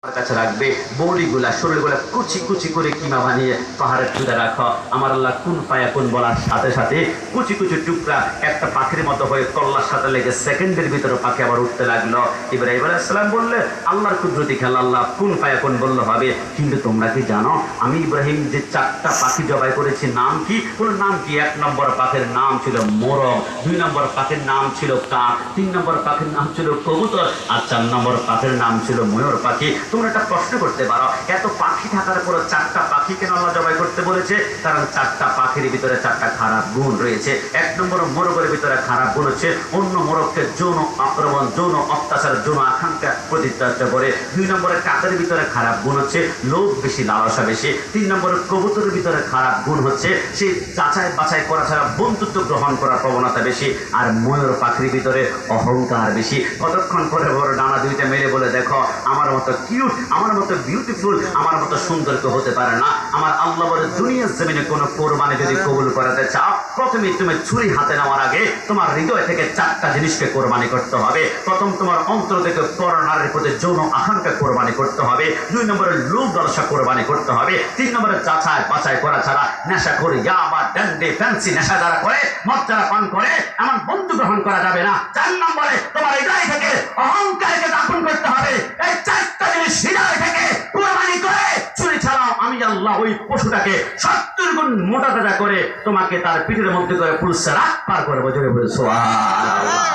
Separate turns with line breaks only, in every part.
কাছে রাখবে বৌলিগুলা শরীরগুলা কুচি কুচি করে কিমা বানিয়ে পাহাড়ের চূড়া রাখো। আমার আল্লাহ কুন পায়া কুন বলার সাথে সাথে কুচি কুচি টুকরা একটা পাখির মতো হয়ে কল্লার সাথে লেগে সেকেন্ডের ভিতরে পাখি আবার উঠতে লাগলো। ইব্রাহিম আলাইহিস সালাম বললে আল্লাহর কুদরতি খেলা, আল্লাহ কুন পায়া কুন বললে হবে। কিন্তু তোমরা কি জানো আমি ইব্রাহিম যে 4টা পাখি জবাই করেছি নাম কি? কোন নাম কি? 1 নম্বর পাখির নাম ছিল মোরগ, 2 নম্বর পাখির নাম ছিল কাক, 3 নম্বর পাখির নাম ছিল কবুতর, আর 4 নম্বর পাখির নাম ছিল ময়ূর পাখি। তোমরা একটা প্রশ্ন করতে পারো, এত পাখি থাকার পর 4টা পাখি কেন আল্লাহ জবাই করতে বলেছে? কারণ 4টা পাখির ভিতরে 4টা খারাপ গুণ রয়েছে। 1 নম্বর মোরগের ভিতরে খারাপ গুণ হচ্ছে অন্য মোরগকে যৌন আক্রমণ, যৌন অত্যাচার, যৌন আকাঙ্ক্ষা প্রতিত্যাজ্য করে। 2 নম্বরের কাকের ভিতরে খারাপ গুণ হচ্ছে লোভ বেশি, লালসা বেশি। 3 নম্বরের কবুতরের ভিতরে খারাপ গুণ হচ্ছে সে যাচাই বাছাই করা ছাড়া বন্ধুত্ব গ্রহণ করার প্রবণতা বেশি। আর ময়ূর পাখির ভিতরে অহংকার বেশি। কতক্ষণ পরে বড় ডানা 2টা মেলে বলে দেখো আমার মতো কিউট, আমার মতো বিউটিফুল, আমার মতো সুন্দর কেউ হতে পারে না। আমার আল্লাহ বলে দুনিয়ার জমিনে কোনো কোরবানি যদি কবুল করাতে চাও, প্রথমে তুমি ছুরি হাতে নেওয়ার আগে তোমার হৃদয় থেকে 4টা জিনিসকে কোরবানি করতে হবে। প্রথম তোমার অন্তর থেকে পরনারীর প্রতি যৌন আকাঙ্ক্ষা কোরবানি করতে হবে। 2 নম্বরে লোভ লালসা কোরবানি করতে হবে। 3 নম্বরে যাচাই বাছাই করা ছাড়া নেশা করে ইয়াবা ড্যান্ডি ফ্যান্সি নেশা যারা করে, মদ যারা পান করে এমন বন্ধু গ্রহণ করা যাবে না। 4 নম্বরে তোমার হৃদয় থেকে অহংকারকে দাপন করতে হবে। এই 4টা জিনিস হৃদয় থেকে কোরবানি করে ছুরি ছাড়াও আমি আল্লাহ ওই পশুটাকে 70 গুণ মোটা তাজা করে তোমাকে তার পিঠের মধ্যে করে পুলসারা পার করবো। জোরে বলে সুবহানাল্লাহ।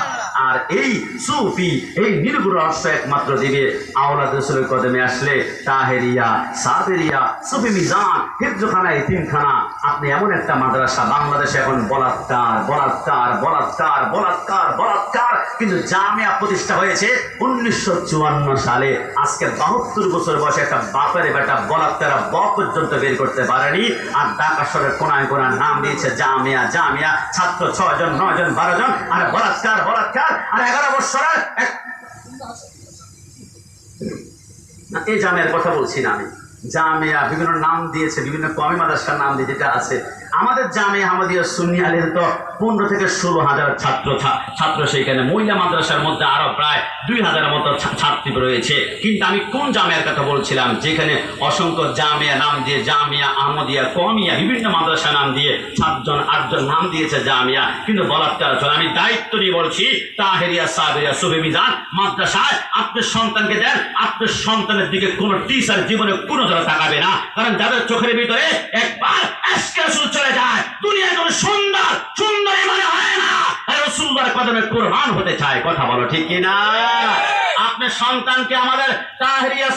আর এই সুফি এই নির্গুণ রহস্য একমাত্র দিবে আওলাদ রাসূলের কদমে আসলে। তাহেরিয়া, সাবেরিয়া, সুফি মিজান, হিফজখানা, ইতিমখানা, আপনি এমন একটা মাদ্রাসা বাংলাদেশে এখন বলাৎকার বলাৎকার বলাৎকার বলাৎকার বলাৎকার, কিন্তু জামিয়া প্রতিষ্ঠা হয়েছে 1954 সালে। আজকে 72 বছর বয়সে একটা বাপের বেটা বলাৎকার ব পর্যন্ত বের করতে পারেনি। আর ঢাকা শহরের কোনায় কোনায় নাম দিয়েছে জামিয়া জামিয়া, ছাত্র 6 জন 9 জন 12 জন, আর বলাৎকার বলাৎকার। আর 11 বছরের এই জামিয়ার কথা বলছি না আমি, জামিয়া বিভিন্ন নাম দিয়েছে, বিভিন্ন কওমি মাদ্রাসার নাম দিয়ে যেটা আছে। আমাদের জামিয়া আহমদিয়া সুন্নি আলীর তো 15 থেকে 16,000 ছাত্র সেখানে। মহিলা মাদ্রাসার মধ্যে আরো প্রায় 2,000-এর মতো ছাত্রী রয়েছে। কিন্তু আমি কোন জামিয়ার কথা বলছিলাম যেখানে অসংখ্য জামিয়া নাম দিয়ে, জামিয়া আহমদিয়া কওমিয়া বিভিন্ন মাদ্রাসা নাম দিয়ে 7 জন 8 জন নাম দিয়েছে জামিয়া, কিন্তু বলাৎকার চলে। আমি দায়িত্ব নিয়ে বলছি তাহেরিয়া, সাবেরিয়া, সুফি মিজান মাদ্রাসায় আপনার সন্তানকে দেন। আপনার সন্তানের দিকে কোনো টিচার জীবনে কোনো ধরে তাকাবে না, কারণ যাদের চোখের ভিতরে একবার আজকে রাসূল চলে যায় দুনিয়ায় কোনো সুন্দর সুন্দরী মনে হয় না। রাসূলুল্লাহর কদমে কুরবান হতে চায়। কথা বলো ঠিক কিনা? আপনার সন্তানকে আমাদের তাহেরিয়া